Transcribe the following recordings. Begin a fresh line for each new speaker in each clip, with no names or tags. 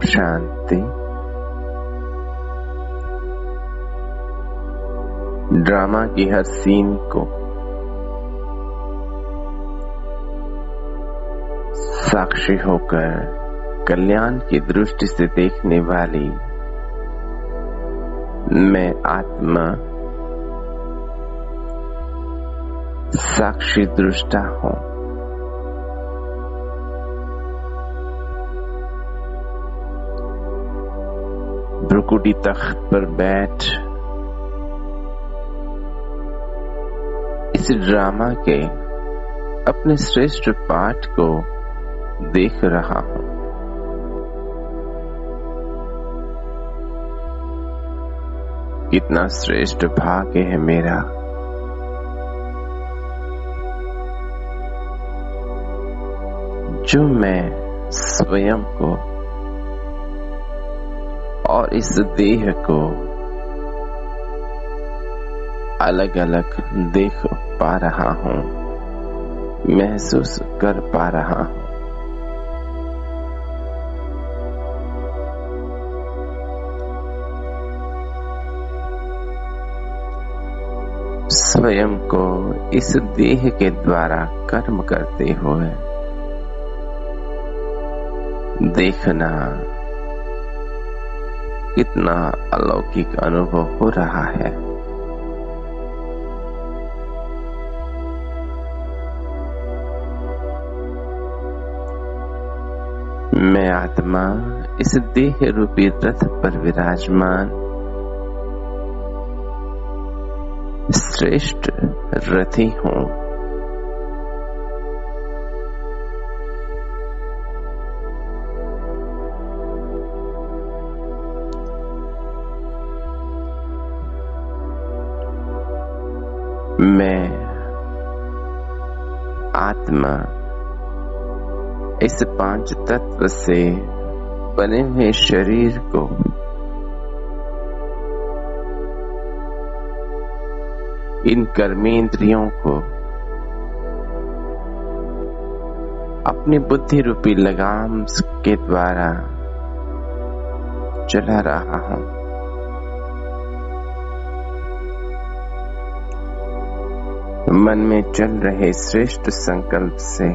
शांति। Drama की हर scene को साक्षी होकर कल्याण की दृष्टि से देखने वाली मैं आत्मा साक्षी दृष्टा हूँ। भ्रुकुटी तख्त पर बैठ इस ड्रामा के अपने श्रेष्ठ पाठ को देख रहा हूँ। कितना श्रेष्ठ भाग्य है मेरा, जो मैं स्वयं को और इस देह को अलग अलग देख पा रहा हूँ, महसूस कर पा रहा हूँ। स्वयं को इस देह के द्वारा कर्म करते हुए देखना कितना अलौकिक अनुभव हो रहा है। मैं आत्मा इस देह रूपी रथ पर विराजमान श्रेष्ठ रथी हूँ। मैं आत्मा इस पांच तत्व से बने हुए शरीर को इन कर्मेंद्रियों को अपनी बुद्धि रूपी लगाम के द्वारा चला रहा हूं। मन में चल रहे श्रेष्ठ संकल्प से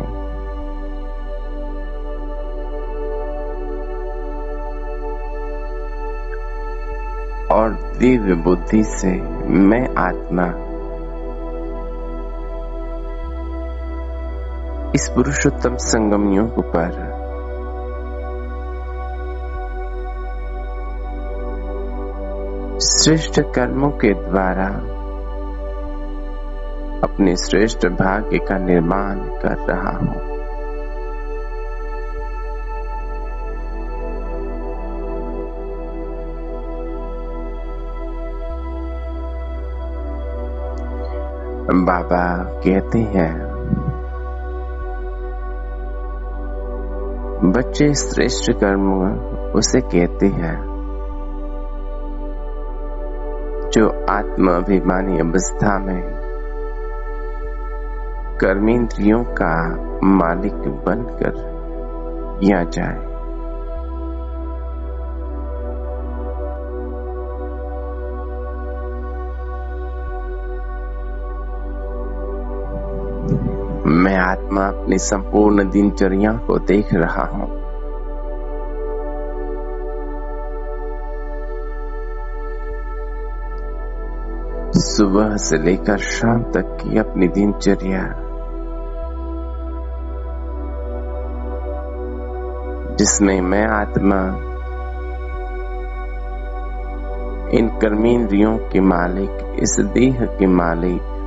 और दिव्य बुद्धि से मैं आत्मा इस पुरुषोत्तम संगम योग पर श्रेष्ठ कर्मों के द्वारा अपने श्रेष्ठ भाग्य का निर्माण कर रहा हूं। बाबा कहते हैं बच्चे श्रेष्ठ कर्म उसे कहते हैं जो आत्माभिमानी अवस्था में कर्मेंद्रियों का मालिक बनकर किया जाए। मैं आत्मा अपनी संपूर्ण दिनचर्या को देख रहा हूं। सुबह से लेकर शाम तक की अपनी दिनचर्या, जिसमें मैं आत्मा इन कर्मेंद्रियों के मालिक, इस देह के मालिक,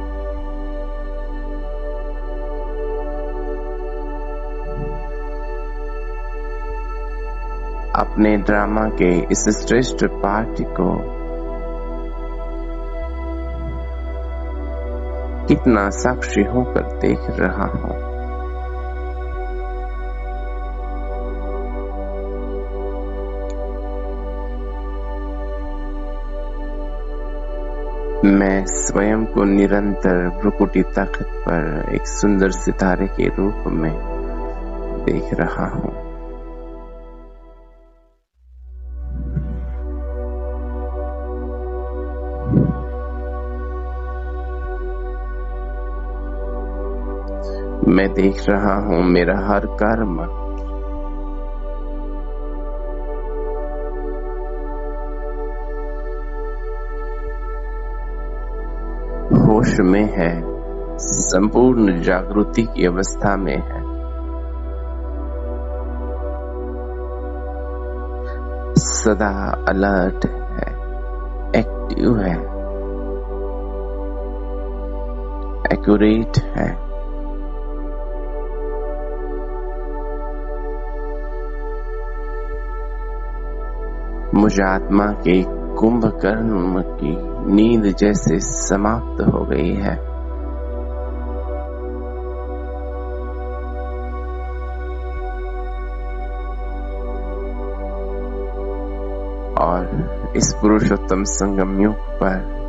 अपने ड्रामा के इस श्रेष्ठ पाठ को कितना साक्षी होकर देख रहा हूं। मैं स्वयं को निरंतर भ्रुकुटी तख्त पर एक सुंदर सितारे के रूप में देख रहा हूं। मैं देख रहा हूं मेरा हर कर्म होश में है, संपूर्ण जागृति की अवस्था में है। सदा अलर्ट है, एक्टिव है, एक्यूरेट है। मुझ आत्मा के कुंभकर्ण की नींद जैसे समाप्त हो गई है। और इस पुरुषोत्तम संगम युग पर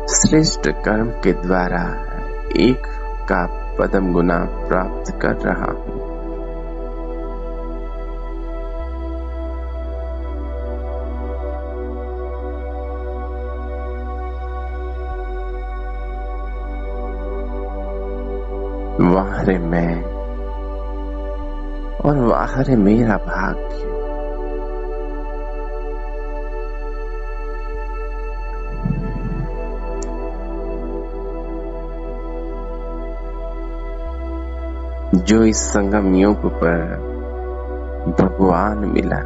श्रेष्ठ कर्म के द्वारा एक का पदम गुना प्राप्त कर रहा हूं। वाहरे मैं और वाहरे मेरा भाग्य। जो इस संगम युग पर भगवान मिला,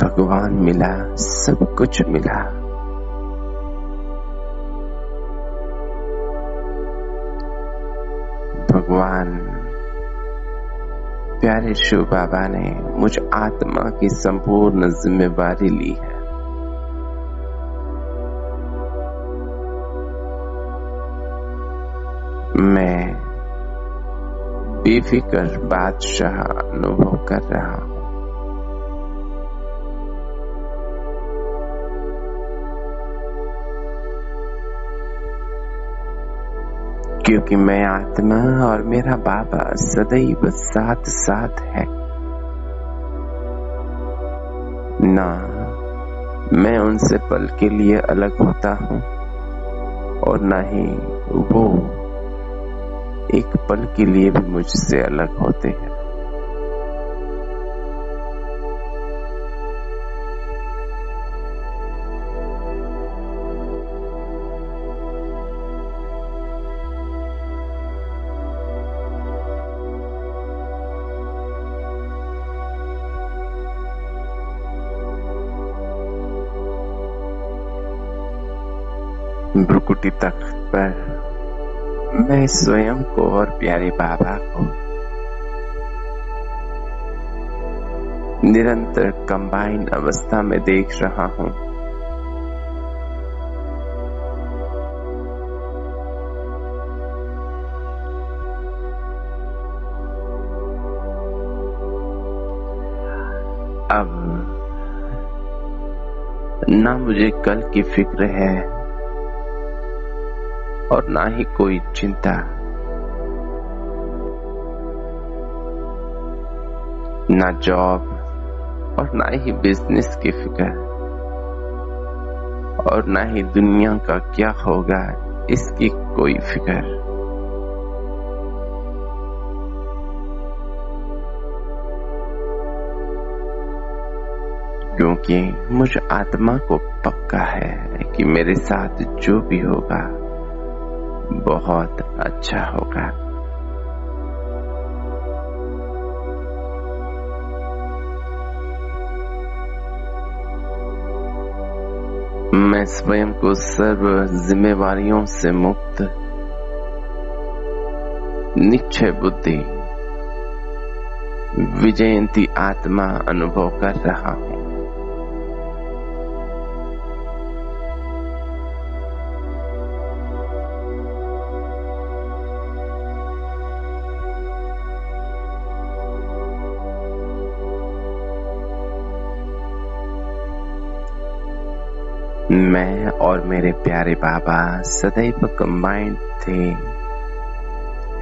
भगवान मिला, सब कुछ मिला। भगवान प्यारे शिव बाबा ने मुझ आत्मा की संपूर्ण जिम्मेवारी ली है। मैं बेफिक्र बादशाह अनुभव कर रहा हूं। क्योंकि मैं आत्मा और मेरा बाबा सदैव साथ साथ है। ना मैं उनसे पल के लिए अलग होता हूं और ना ही वो एक पल के लिए भी मुझसे अलग होते हैं। भ्रुकुटी तख्त पर मैं स्वयं को और प्यारे बाबा को निरंतर कंबाइन अवस्था में देख रहा हूं। अब ना मुझे कल की फिक्र है और ना ही कोई चिंता। ना जॉब और ना ही बिजनेस की फिक्र और ना ही दुनिया का क्या होगा इसकी कोई फिक्र। क्योंकि मुझ आत्मा को पक्का है कि मेरे साथ जो भी होगा बहुत अच्छा होगा। मैं स्वयं को सर्व जिम्मेवारियों से मुक्त निश्चय बुद्धि विजयंती आत्मा अनुभव कर रहा हूं। मैं और मेरे प्यारे बाबा सदैव कंबाइंड थे,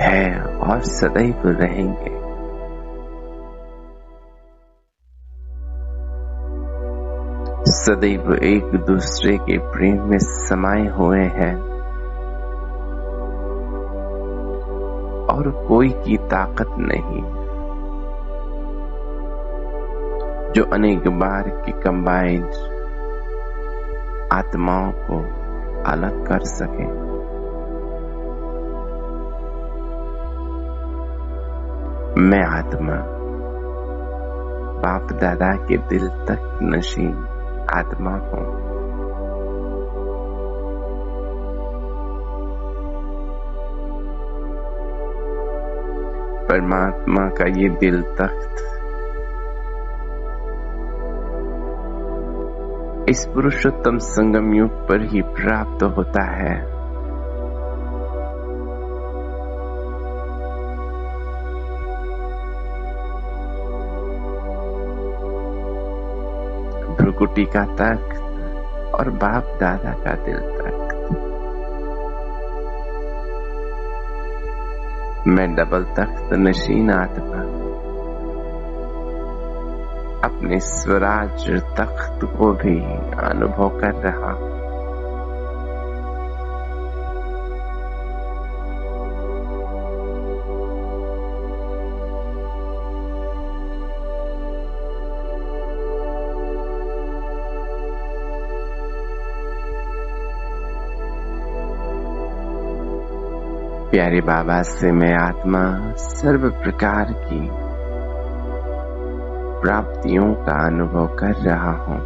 हैं और सदैव रहेंगे। सदैव एक दूसरे के प्रेम में समाये हुए हैं और कोई की ताकत नहीं जो अनेक बार की कंबाइंड आत्माओं को अलग कर सके। मैं आत्मा बाप दादा के दिल तक नशीन आत्मा हूं। परमात्मा का ये दिल तख्त इस पुरुषोत्तम संगम युग पर ही प्राप्त होता है। भ्रुकुटी का तख्त और बाप दादा का दिल तख्त। मैं डबल तख्त नशीन आत्मा अपने स्वराज तख्त को भी अनुभव कर रहा हूं। प्यारे बाबा से मैं आत्मा सर्व प्रकार की प्राप्तियों का अनुभव कर रहा हूं।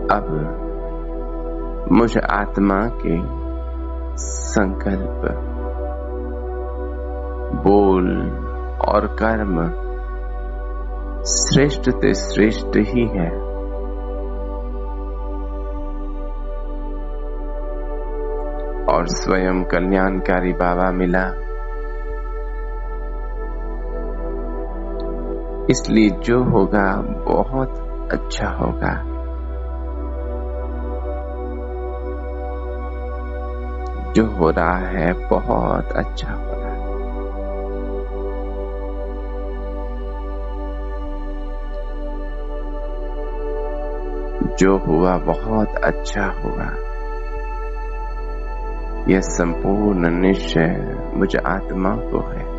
अब मुझ आत्मा के संकल्प, बोल और कर्म श्रेष्ठ से श्रेष्ठ ही है। और स्वयं कल्याणकारी बाबा मिला, इसलिए जो होगा बहुत अच्छा होगा। जो हो रहा है बहुत अच्छा हो रहा है। जो हुआ बहुत अच्छा हुआ। यह संपूर्ण निश्चय मुझ आत्मा को है।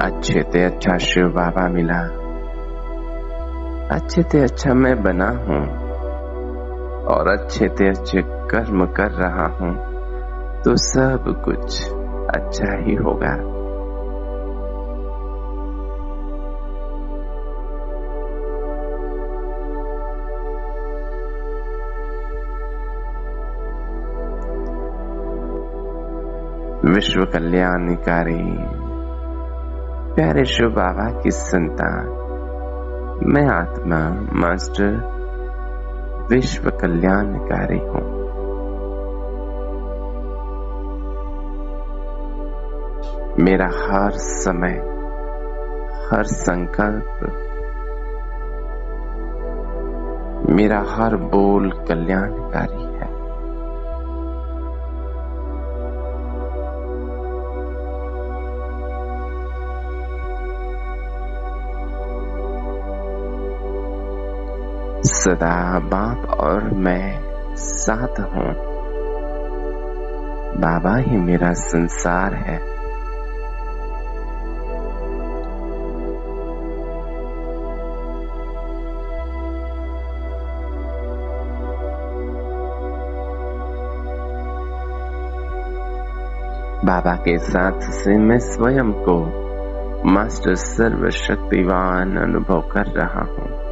अच्छे ते अच्छा शिव बाबा मिला, अच्छे ते अच्छा मैं बना हूं और अच्छे ते अच्छे कर्म कर रहा हूं, तो सब कुछ अच्छा ही होगा। विश्व कल्याणकारी प्यारे शिव बाबा की संतान मैं आत्मा मास्टर विश्व कल्याणकारी हूं। मेरा हर समय, हर संकल्प, मेरा हर बोल कल्याणकारी है। सदा बाप और मैं साथ हूं। बाबा ही मेरा संसार है। बाबा के साथ से मैं स्वयं को मास्टर सर्वशक्तिवान अनुभव कर रहा हूं।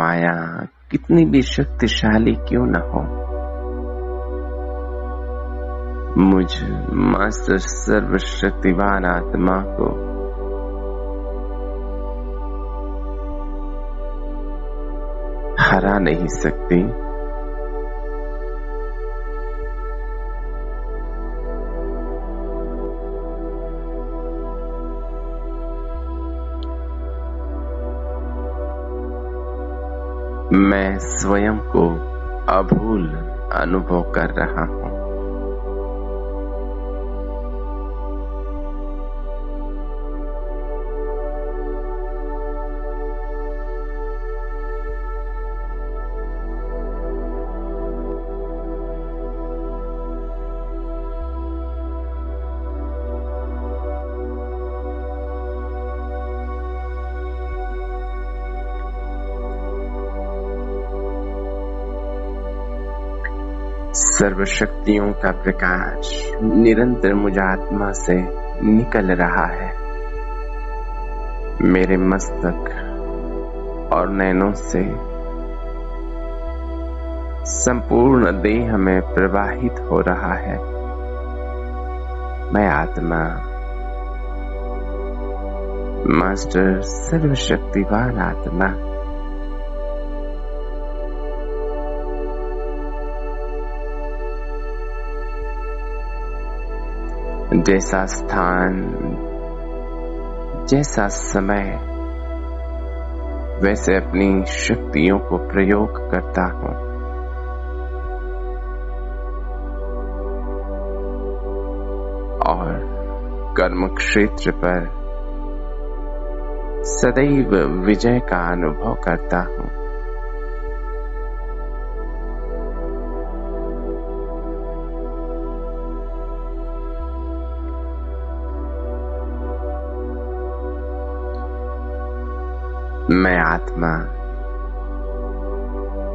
माया कितनी भी शक्तिशाली क्यों न हो, मुझ मास्टर सर्वशक्तिवान आत्मा को हरा नहीं सकती। मैं स्वयं को अभूल अनुभव कर रहा हूं। सर्वशक्तियों का प्रकाश निरंतर मुझ आत्मा से निकल रहा है। मेरे मस्तक और नैनों से संपूर्ण देह में प्रवाहित हो रहा है। मैं आत्मा मास्टर सर्वशक्तिवान आत्मा जैसा स्थान, जैसा समय, वैसे अपनी शक्तियों को प्रयोग करता हूं। और कर्म क्षेत्र पर सदैव विजय का अनुभव करता हूं। मैं आत्मा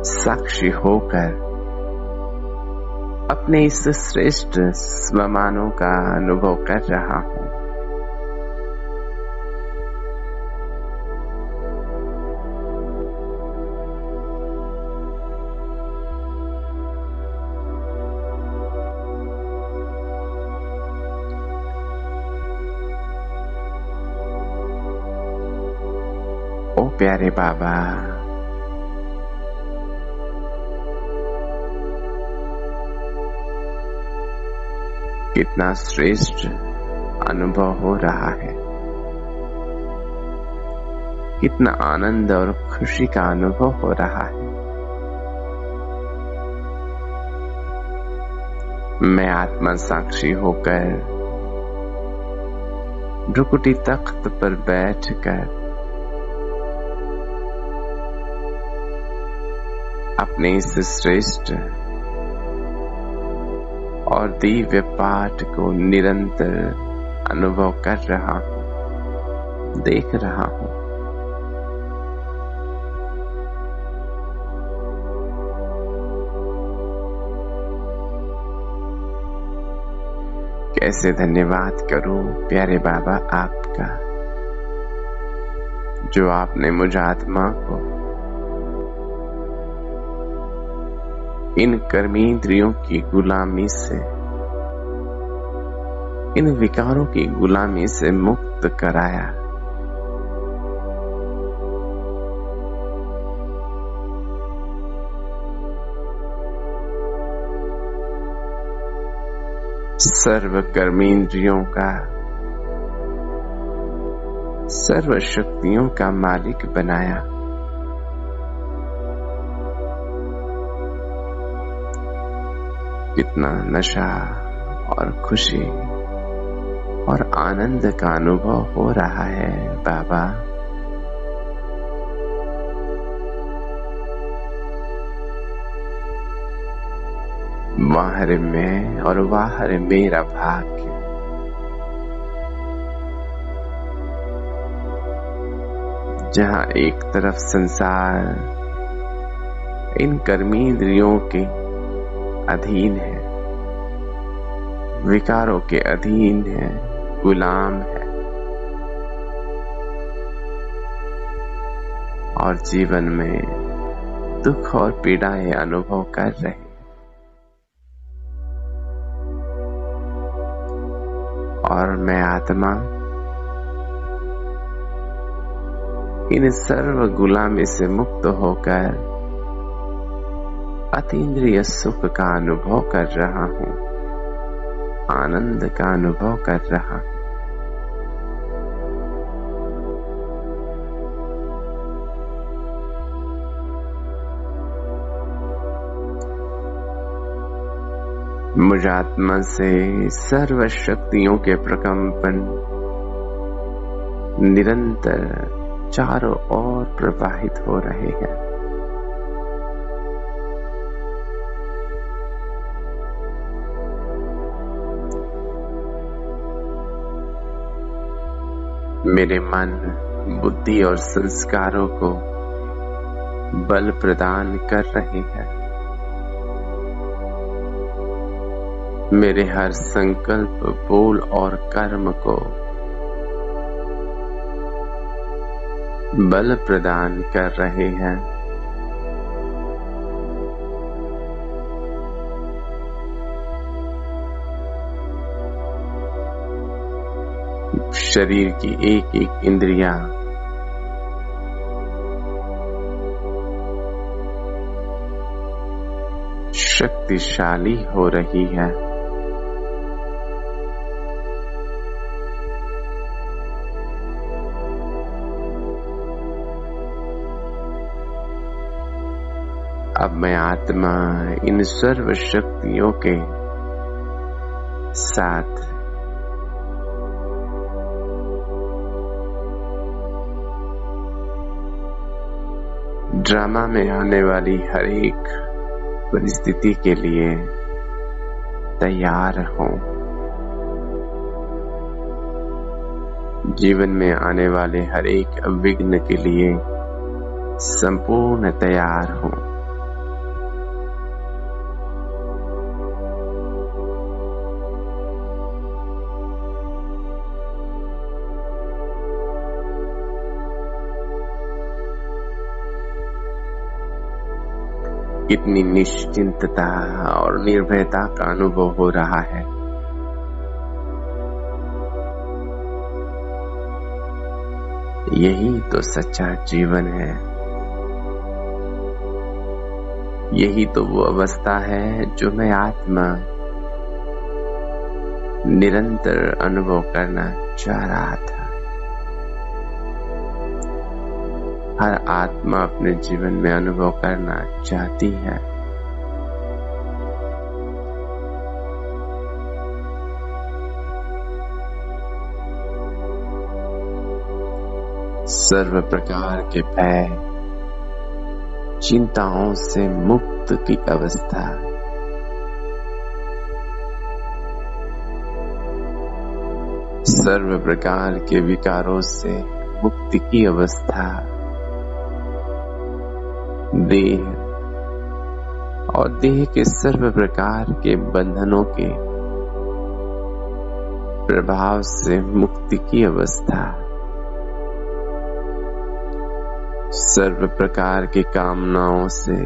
साक्षी होकर अपने इस श्रेष्ठ स्वमानों का अनुभव कर रहा हूं। ओ प्यारे बाबा, कितना श्रेष्ठ अनुभव हो रहा है, कितना आनंद और खुशी का अनुभव हो रहा है। मैं आत्मा साक्षी होकर भ्रुकुटी तख्त पर बैठकर अपने इस श्रेष्ठ और दिव्य पाठ को निरंतर अनुभव कर रहा हूं, देख रहा हूं। कैसे धन्यवाद करूं प्यारे बाबा आपका, जो आपने मुझ आत्मा को इन कर्मेंद्रियों की गुलामी से, इन विकारों की गुलामी से मुक्त कराया। सर्व कर्मेंद्रियों का, सर्व शक्तियों का मालिक बनाया। कितना नशा और खुशी और आनंद का अनुभव हो रहा है बाबा। बाहर में और बाहर मेरा भाग्य, जहां एक तरफ संसार इन कर्मेंद्रियों के अधीन है, विकारों के अधीन है, गुलाम है, और जीवन में दुख और पीड़ाएं अनुभव कर रहे हैं। और मैं आत्मा इन सर्व गुलामी से मुक्त होकर अतीन्द्रिय सुख का अनुभव कर रहा हूँ, आनंद का अनुभव कर रहा हूँ। मुझ आत्मा से सर्व शक्तियों के प्रकंपन निरंतर चारों ओर प्रवाहित हो रहे हैं। मेरे मन, बुद्धि और संस्कारों को बल प्रदान कर रहे हैं। मेरे हर संकल्प, बोल और कर्म को बल प्रदान कर रहे हैं। शरीर की एक एक इंद्रियां शक्तिशाली हो रही है। अब मैं आत्मा इन सर्व शक्तियों के साथ ड्रामा में आने वाली हर एक परिस्थिति के लिए तैयार हूं। जीवन में आने वाले हर एक विघ्न के लिए संपूर्ण तैयार हूं। कितनी निश्चिंतता और निर्भयता का अनुभव हो रहा है। यही तो सच्चा जीवन है। यही तो वो अवस्था है जो मैं आत्मा निरंतर अनुभव करना चाह रहा था। हर आत्मा अपने जीवन में अनुभव करना चाहती है। सर्व प्रकार के भय, चिंताओं से मुक्त की अवस्था। सर्व प्रकार के विकारों से मुक्ति की अवस्था। देह और देह के सर्व प्रकार के बंधनों के प्रभाव से मुक्ति की अवस्था। सर्व प्रकार की कामनाओं से,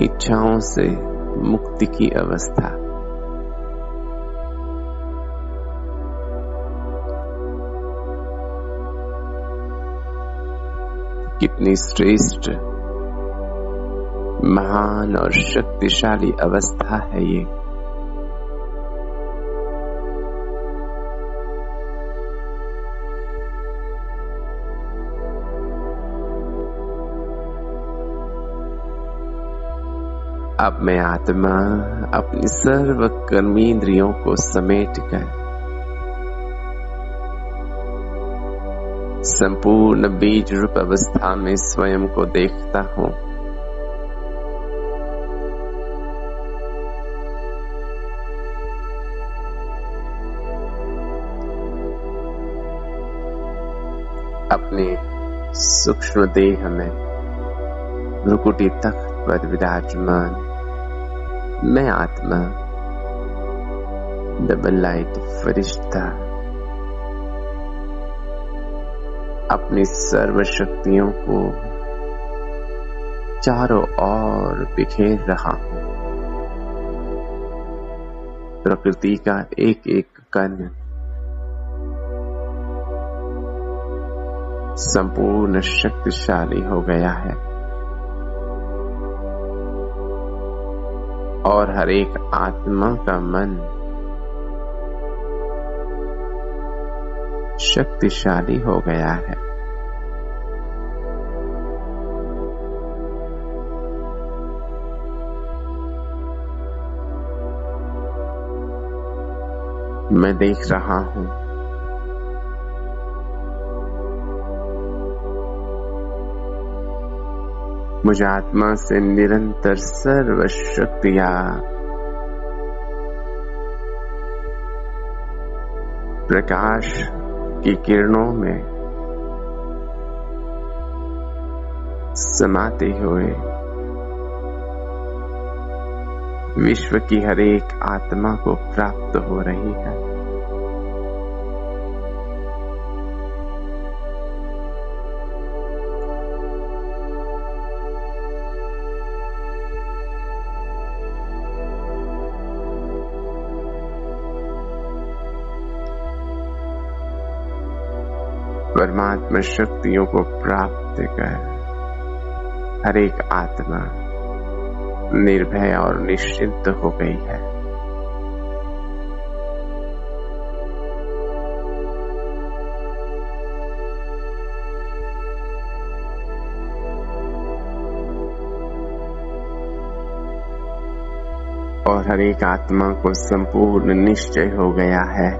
इच्छाओं से मुक्ति की अवस्था। कितनी श्रेष्ठ, महान और शक्तिशाली अवस्था है ये। अब मैं आत्मा अपनी सर्व कर्मेंद्रियों को समेटकर संपूर्ण बीज रूप अवस्था में स्वयं को देखता हूं। अपने सूक्ष्म देह में भ्रुकुटी तख्त पर विराजमान मैं आत्मा डबल लाइट फरिश्ता अपनी सर्व शक्तियों को चारों ओर बिखेर रहा हूं। प्रकृति का एक एक कण संपूर्ण शक्तिशाली हो गया है और हर एक आत्मा का मन शक्तिशाली हो गया है। मैं देख रहा हूं मुझ आत्मा से निरंतर सर्व शक्तियां प्रकाश की किरणों में समाते हुए विश्व की हर एक आत्मा को प्राप्त हो रही है। परमात्मा शक्तियों को प्राप्त कर हर एक आत्मा निर्भय और निश्चिंत हो गई है। और हर एक आत्मा को संपूर्ण निश्चय हो गया है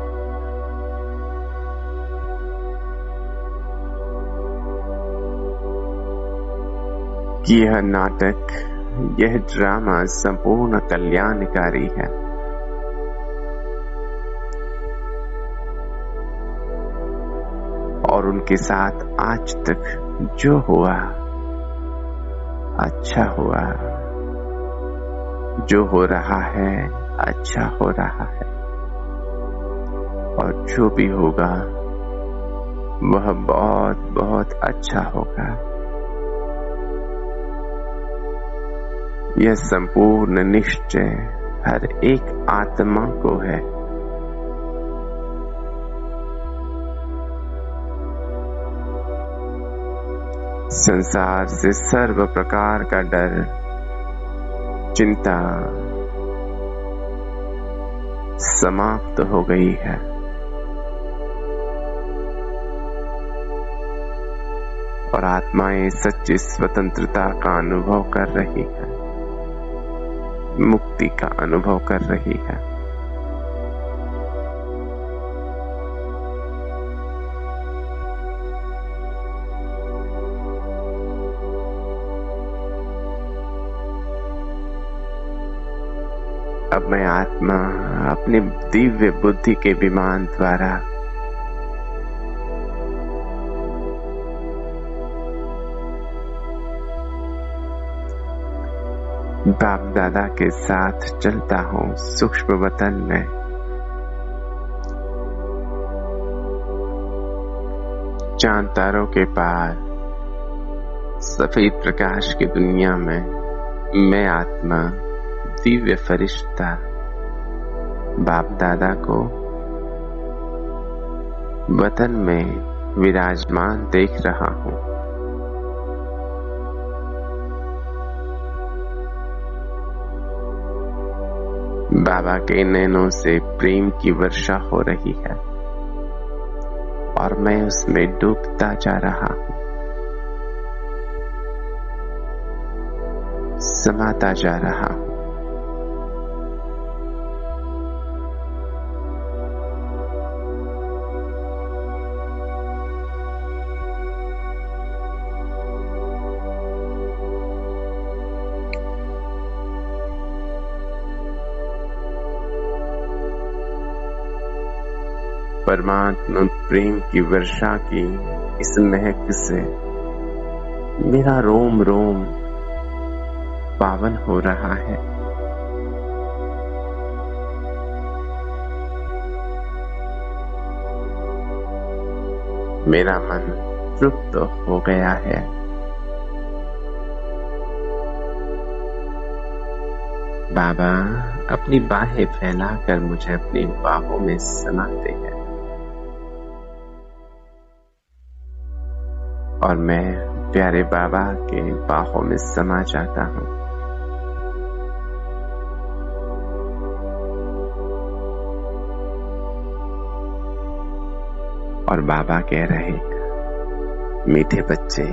कि यह नाटक, यह ड्रामा संपूर्ण कल्याणकारी है। और उनके साथ आज तक जो हुआ अच्छा हुआ, जो हो रहा है अच्छा हो रहा है, और जो भी होगा वह बहुत बहुत अच्छा होगा। यह संपूर्ण निश्चय हर एक आत्मा को है। संसार से सर्व प्रकार का डर, चिंता समाप्त हो गई है। और आत्माएं सच्ची स्वतंत्रता का अनुभव कर रही है, मुक्ति का अनुभव कर रही है। अब मैं आत्मा अपनी दिव्य बुद्धि के विमान द्वारा बाप दादा के साथ चलता हूँ सूक्ष्म वतन में। चांद तारों के पार सफेद प्रकाश की दुनिया में मैं आत्मा दिव्य फरिश्ता बाप दादा को वतन में विराजमान देख रहा हूँ। बाबा के नैनों से प्रेम की वर्षा हो रही है और मैं उसमें डूबता जा रहा हूं, समाता जा रहा हूं। परमात्मा प्रेम की वर्षा की इस महक से मेरा रोम रोम पावन हो रहा है। मेरा मन तृप्त हो गया है बाबा अपनी बाहें फैलाकर मुझे अपनी बाहों में समाते हैं और मैं प्यारे बाबा के बाहों में समा जाता हूँ। और बाबा कह रहे हैं, मीठे बच्चे,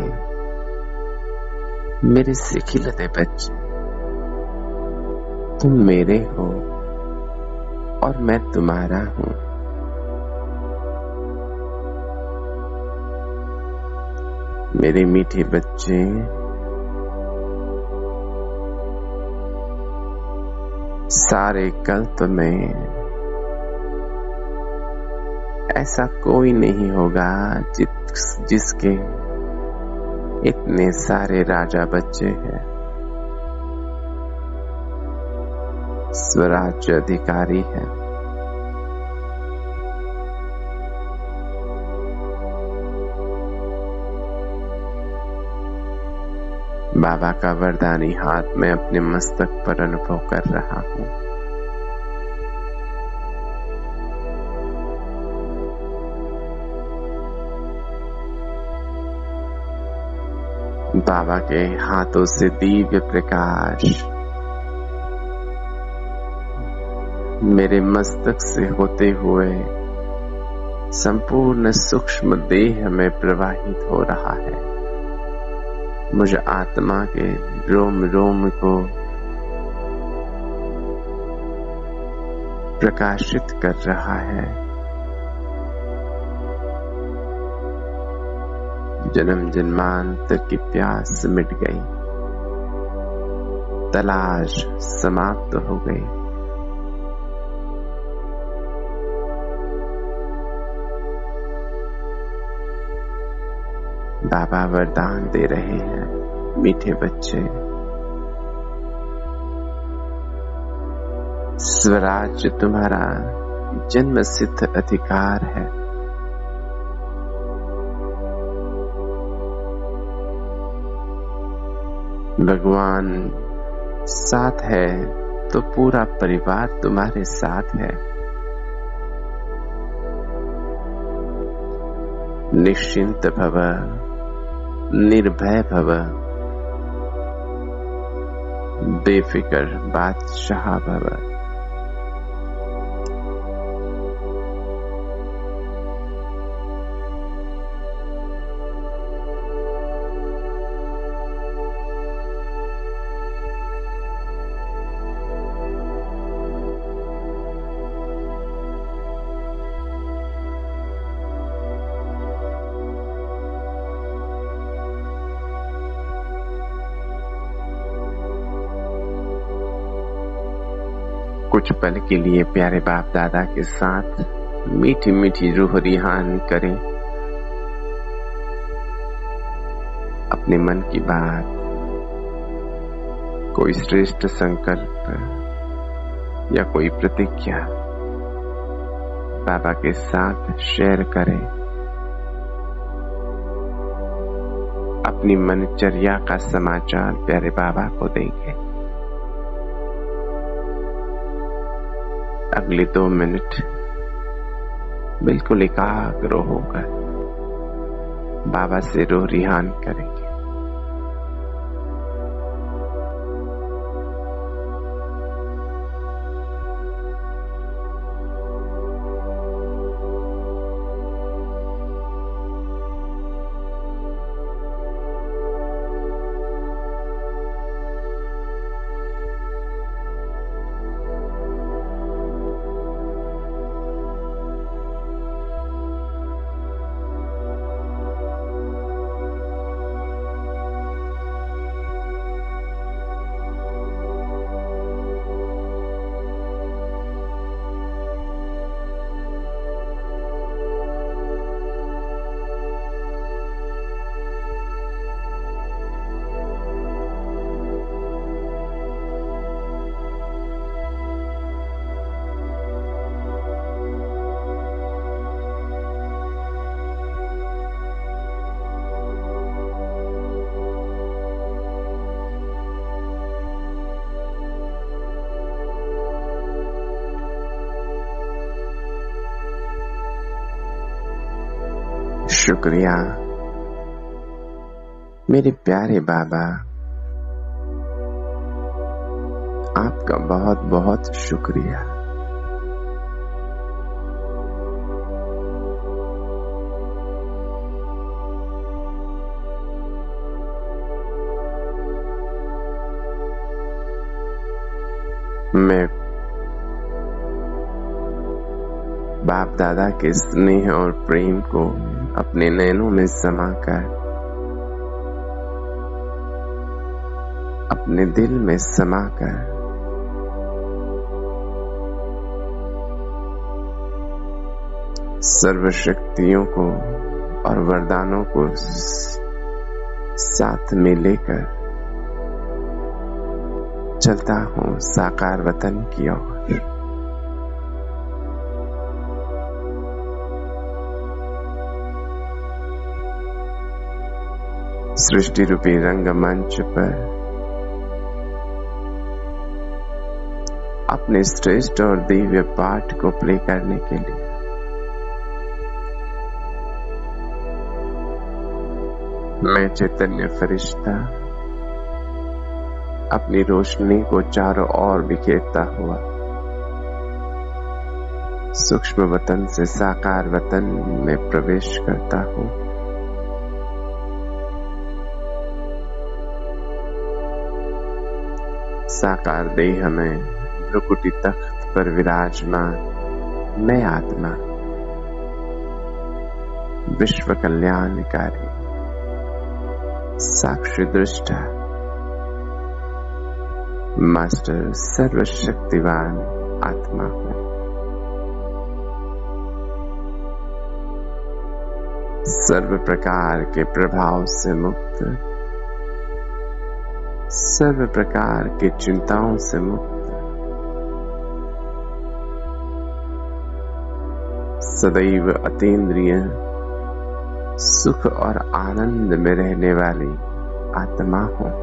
मेरे सिखिलते बच्चे, तुम मेरे हो और मैं तुम्हारा हूं। मेरे मीठे बच्चे, सारे कल्प में ऐसा कोई नहीं होगा जिसके इतने सारे राजा बच्चे हैं, स्वराज्य अधिकारी हैं। बाबा का वरदानी हाथ में अपने मस्तक पर अनुभव कर रहा हूं। बाबा के हाथों से दिव्य प्रकाश मेरे मस्तक से होते हुए संपूर्ण सूक्ष्म देह में प्रवाहित हो रहा है। मुझे आत्मा के रोम रोम को प्रकाशित कर रहा है। जन्म जन्मांतर की प्यास मिट गई, तलाश समाप्त हो गई। बाबा वरदान दे रहे हैं, मीठे बच्चे, स्वराज्य तुम्हारा जन्म सिद्ध अधिकार है। भगवान साथ है तो पूरा परिवार तुम्हारे साथ है। निश्चिंत भव, निर्भय भव, बेफिक्र बादशाह भव। कुछ पल के लिए प्यारे बाप दादा के साथ मीठी मीठी रूह रिहान करें। अपने मन की बात, कोई श्रेष्ठ संकल्प या कोई प्रतिज्ञा बाबा के साथ शेयर करें। अपनी मनचर्या का समाचार प्यारे बाबा को देंगे। अगले 2 मिनट बिल्कुल एकाग्र होकर बाबा से रूह रिहान करेंगे। शुक्रिया मेरे प्यारे बाबा, आपका बहुत बहुत शुक्रिया। मैं बाप दादा के स्नेह और प्रेम को अपने नैनों में समाकर, अपने दिल में समाकर सर्वशक्तियों को और वरदानों को साथ में लेकर चलता हूँ साकार वतन की ओर। सृष्टि रूपी रंगमंच पर अपने श्रेष्ठ और दिव्य पाठ को प्ले करने के लिए मैं चैतन्य फरिश्ता अपनी रोशनी को चारों ओर बिखेरता हुआ सूक्ष्म वतन से साकार वतन में प्रवेश करता हूँ। साकार देह में भ्रुकुटी तख्त पर विराजमान मैं आत्मा, विश्व कल्याणकारी साक्षी दृष्टा मास्टर सर्वशक्तिवान आत्मा हूँ। सर्व प्रकार के प्रभाव से मुक्त, सर्व प्रकार की चिंताओं से मुक्त, सदैव अतीन्द्रिय सुख और आनंद में रहने वाली आत्मा हूँ।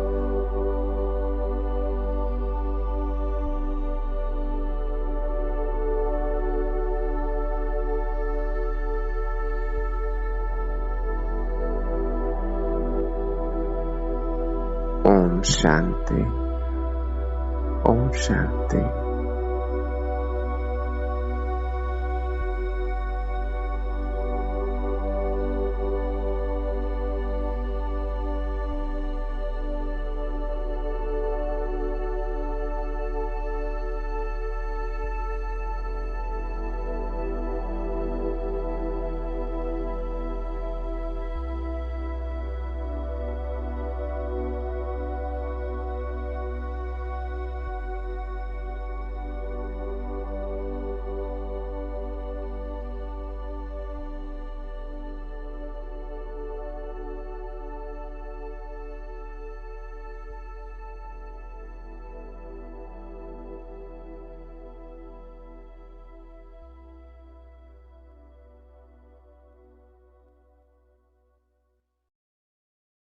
ओम शांति, ओम शांति।